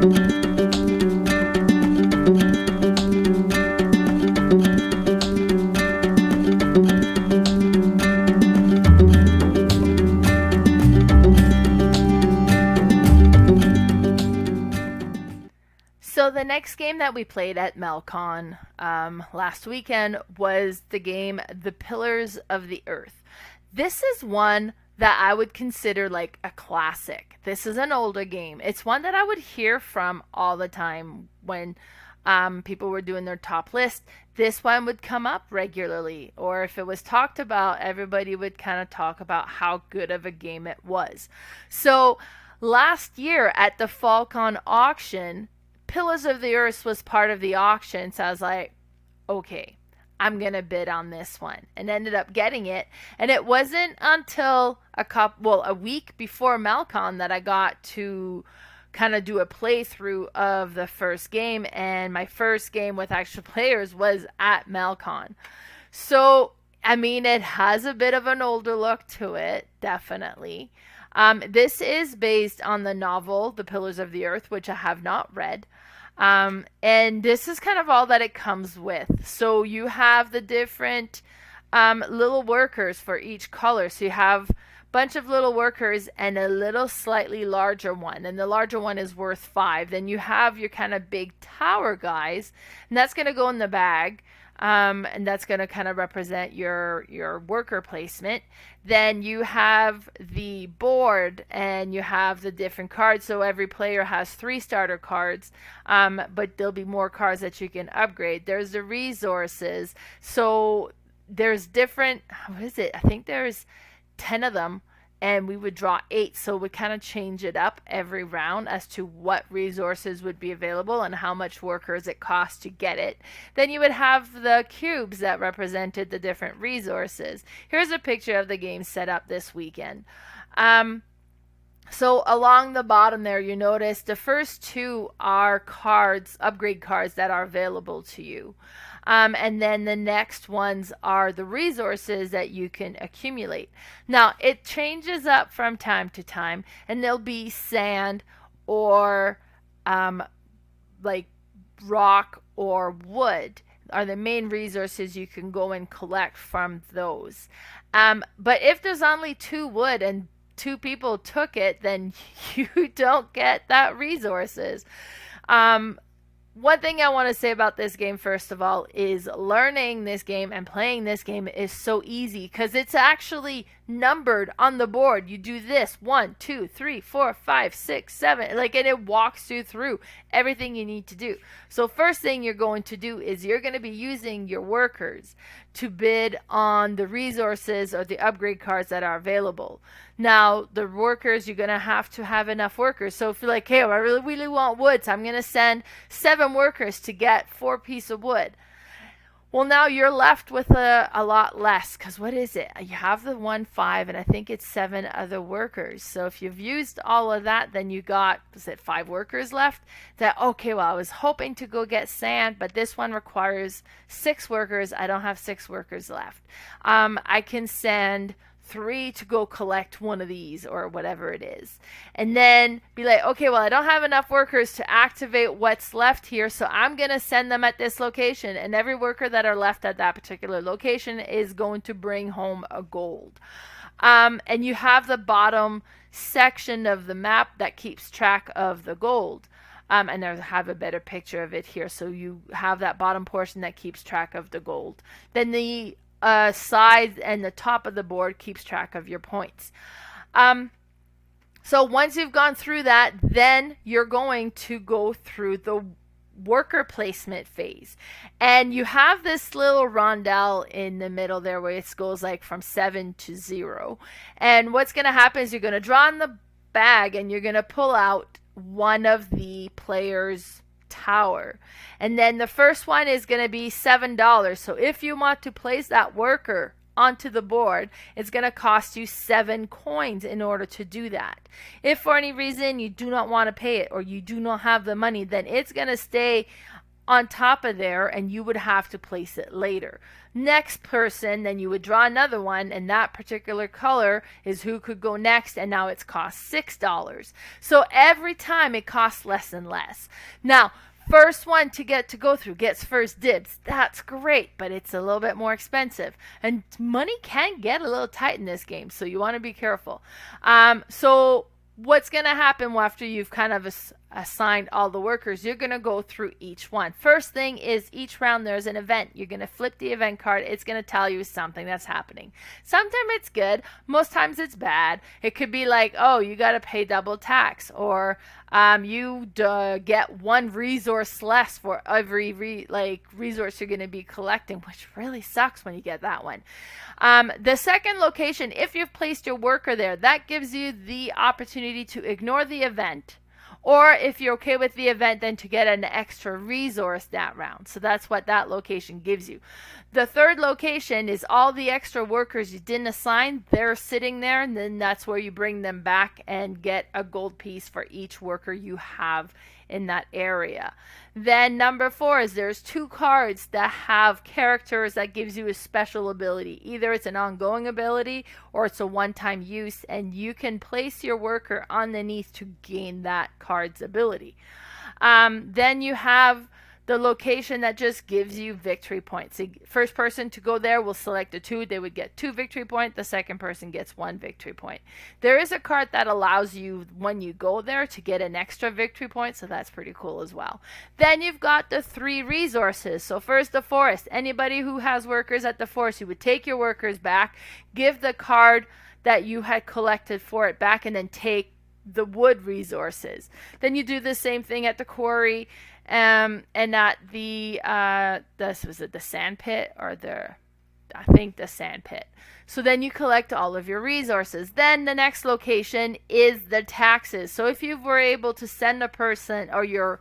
So the next game that we played at MelCon last weekend was the game The Pillars of the Earth. This is one that I would consider like a classic. This is an older game. It's one that I would hear from all the time when people were doing their top list. This one would come up regularly, or if it was talked about, everybody would kind of talk about how good of a game it was. So last year at the FallCon auction, Pillars of the Earth was part of the auction, so I was like, okay, I'm going to bid on this one, and ended up getting it. And it wasn't until a week before MelCon that I got to kind of do a playthrough of the first game, and my first game with actual players was at MelCon. So, I mean, it has a bit of an older look to it, definitely. This is based on the novel, The Pillars of the Earth, which I have not read. And this is kind of all that it comes with. So you have the different little workers for each color. So you have a bunch of little workers and a little slightly larger one. And the larger one is worth 5. Then you have your kind of big tower guys. And that's going to go in the bag. And that's going to kind of represent your worker placement. Then you have the board and you have the different cards. So every player has 3 starter cards, but there'll be more cards that you can upgrade. There's the resources. So there's different, what is it? I think there's 10 of them. And we would draw 8, so we kind of change it up every round as to what resources would be available and how much workers it costs to get it. Then you would have the cubes that represented the different resources. Here's a picture of the game set up this weekend. So along the bottom there, you notice the first 2 are cards, upgrade cards that are available to you. And then the next ones are the resources that you can accumulate. Now, it changes up from time to time, and there'll be sand or like rock or wood are the main resources you can go and collect from those. But if there's only 2 wood and 2 people took it, then you don't get that resources. One thing I want to say about this game, first of all, is learning this game and playing this game is so easy because it's actually numbered on the board. You do this 1, 2, 3, 4, 5, 6, 7, and it walks you through everything you need to do. So first thing you're going to do is you're going to be using your workers to bid on the resources or the upgrade cards that are available. Now, the workers, you're going to have enough workers. So if you're like, hey, I really want wood, so I'm going to send 7 workers to get 4 pieces of wood. Well, now you're left with a lot less, because what is it? You have the 1, 5, and I think it's 7 other workers. So if you've used all of that, then you got, was it 5 workers left? That, okay, well, I was hoping to go get sand, but this one requires 6 workers. I don't have 6 workers left. I can send 3 to go collect one of these or whatever it is, and then be like, okay, well, I don't have enough workers to activate what's left here, so I'm gonna send them at this location, and every worker that are left at that particular location is going to bring home a gold. And you have the bottom section of the map that keeps track of the gold. And I have a better picture of it here, so you have that bottom portion that keeps track of the gold. Then the side and the top of the board keeps track of your points. So once you've gone through that, then you're going to go through the worker placement phase. And you have this little rondelle in the middle there where it goes like from 7 to 0. And what's going to happen is you're going to draw in the bag and you're going to pull out one of the players' tower, and then the first one is going to be $7. So if you want to place that worker onto the board, it's going to cost you 7 coins in order to do that. If for any reason you do not want to pay it or you do not have the money, then it's going to stay on top of there, and you would have to place it later. Next person, then you would draw another one, and that particular color is who could go next, and now it's cost $6. So every time it costs less and less. Now, first one to go through gets first dibs. That's great, but it's a little bit more expensive. And money can get a little tight in this game, so you want to be careful. So what's going to happen after you've kind of assigned all the workers? You're going to go through each one. First thing is, each round there's an event. You're going to flip the event card. It's going to tell you something that's happening. Sometimes it's good. Most times it's bad. It could be like, oh, you got to pay double tax, or you get one resource less for every resource you're going to be collecting, which really sucks when you get that one. The second location, if you've placed your worker there, that gives you the opportunity to ignore the event, or if you're okay with the event, then to get an extra resource that round. So that's what that location gives you. The third location is all the extra workers you didn't assign. They're sitting there, and then that's where you bring them back and get a gold piece for each worker you have in that area. Then number 4 is there's 2 cards that have characters that gives you a special ability. Either it's an ongoing ability or it's a one-time use, and you can place your worker underneath to gain that card's ability. Then you have the location that just gives you victory points. The first person to go there will select a 2. They would get 2 victory points. The second person gets 1 victory point. There is a card that allows you, when you go there, to get an extra victory point, so that's pretty cool as well. Then you've got the 3 resources. So first, the forest. Anybody who has workers at the forest, you would take your workers back, give the card that you had collected for it back, and then take the wood resources. Then you do the same thing at the quarry, and at the was it the sand pit, or I think the sand pit. So then you collect all of your resources. Then the next location is the taxes. So if you were able to send a person or your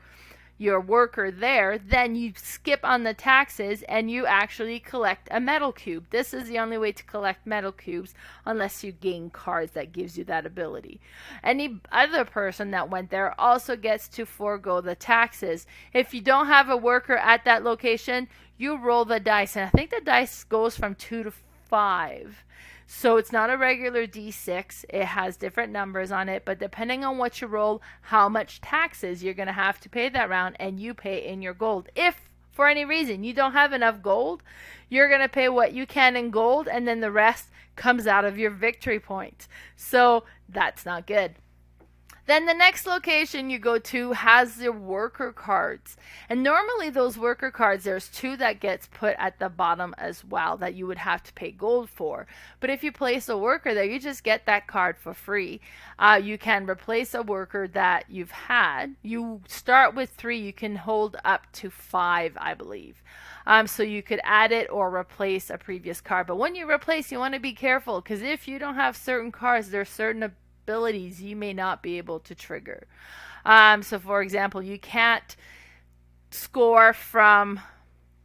worker there, then you skip on the taxes and you actually collect a metal cube. This is the only way to collect metal cubes, unless you gain cards that gives you that ability. Any other person that went there also gets to forego the taxes. If you don't have a worker at that location, you roll the dice, and I think the dice goes from 2 to 5. So it's not a regular D6. It has different numbers on it, but depending on what you roll, how much taxes you're going to have to pay that round, and you pay in your gold. If for any reason you don't have enough gold, you're going to pay what you can in gold, and then the rest comes out of your victory points. So that's not good. Then the next location you go to has the worker cards. And normally those worker cards, there's 2 that gets put at the bottom as well that you would have to pay gold for. But if you place a worker there, you just get that card for free. You can replace a worker that you've had. You start with 3. You can hold up to 5, I believe. So you could add it or replace a previous card. But when you replace, you want to be careful, because if you don't have certain cards, there's certain abilities you may not be able to trigger. So for example, you can't score from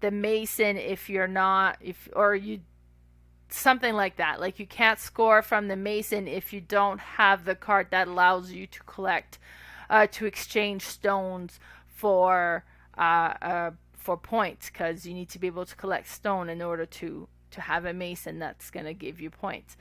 the mason if you're not, something like that. Like, you can't score from the mason if you don't have the card that allows you to collect, to exchange stones for points, because you need to be able to collect stone in order to have a mason that's going to give you points.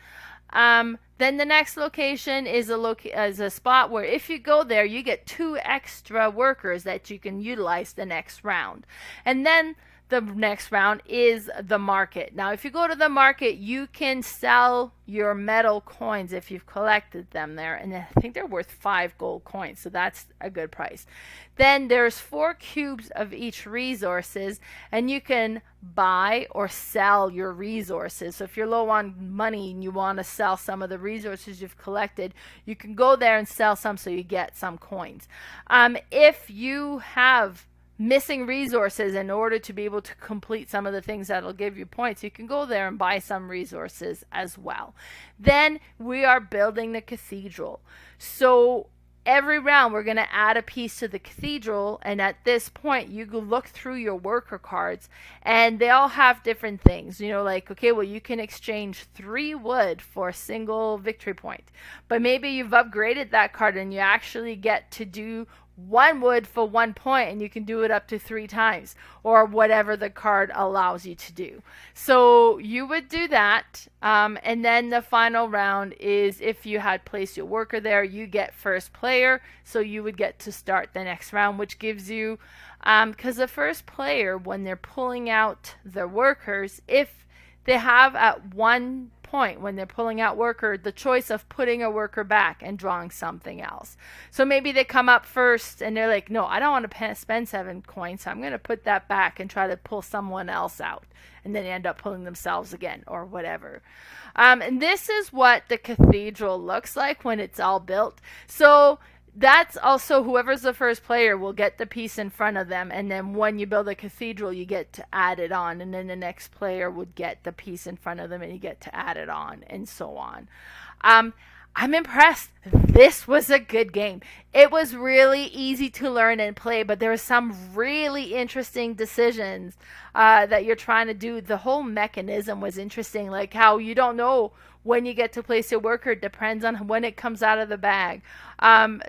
Then the next location is a spot where if you go there, you get 2 extra workers that you can utilize the next round. And then the next round is the market. Now, if you go to the market, you can sell your metal coins if you've collected them there, and I think they're worth 5 gold coins, so that's a good price. Then there's 4 cubes of each resources, and you can buy or sell your resources. So if you're low on money and you want to sell some of the resources you've collected, you can go there and sell some so you get some coins. If you have missing resources in order to be able to complete some of the things that'll give you points, you can go there and buy some resources as well. Then we are building the cathedral. So every round we're going to add a piece to the cathedral, and at this point you can look through your worker cards and they all have different things, like, okay, well, you can exchange 3 wood for a single victory point, but maybe you've upgraded that card and you actually get to do one wood for 1 point, and you can do it up to 3 times, or whatever the card allows you to do. So you would do that, and then the final round is if you had placed your worker there, you get first player, so you would get to start the next round, which gives you, because the first player, when they're pulling out their workers, if they have at 1 point when they're pulling out worker the choice of putting a worker back and drawing something else. So maybe they come up first and they're like, no, I don't want to spend 7 coins, so I'm going to put that back and try to pull someone else out, and then they end up pulling themselves again or whatever. And this is what the cathedral looks like when it's all built. So that's also whoever's the first player will get the piece in front of them, and then when you build a cathedral you get to add it on, and then the next player would get the piece in front of them and you get to add it on, and so on. I'm impressed. This was a good game. It was really easy to learn and play, but there were some really interesting decisions that you're trying to do. The whole mechanism was interesting, like how you don't know when you get to place your worker. It depends on when it comes out of the bag.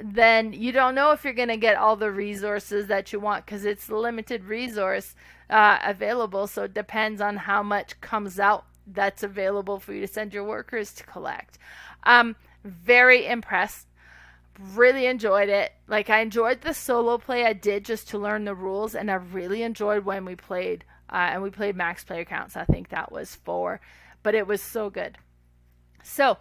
Then you don't know if you're going to get all the resources that you want, because it's limited resource available, so it depends on how much comes out that's available for you to send your workers to collect. Very impressed. Really enjoyed it. Like, I enjoyed the solo play I did just to learn the rules, and I really enjoyed when we played, and we played max player counts. I think that was 4, but it was so good. So,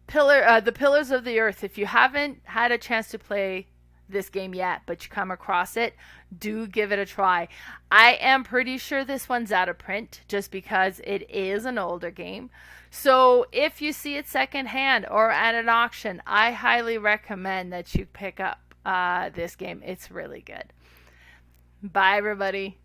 the Pillars of the Earth. If you haven't had a chance to play this game yet, but you come across it, do give it a try. I am pretty sure this one's out of print, just because it is an older game. So if you see it secondhand or at an auction, I highly recommend that you pick up this game. It's really good. Bye, everybody.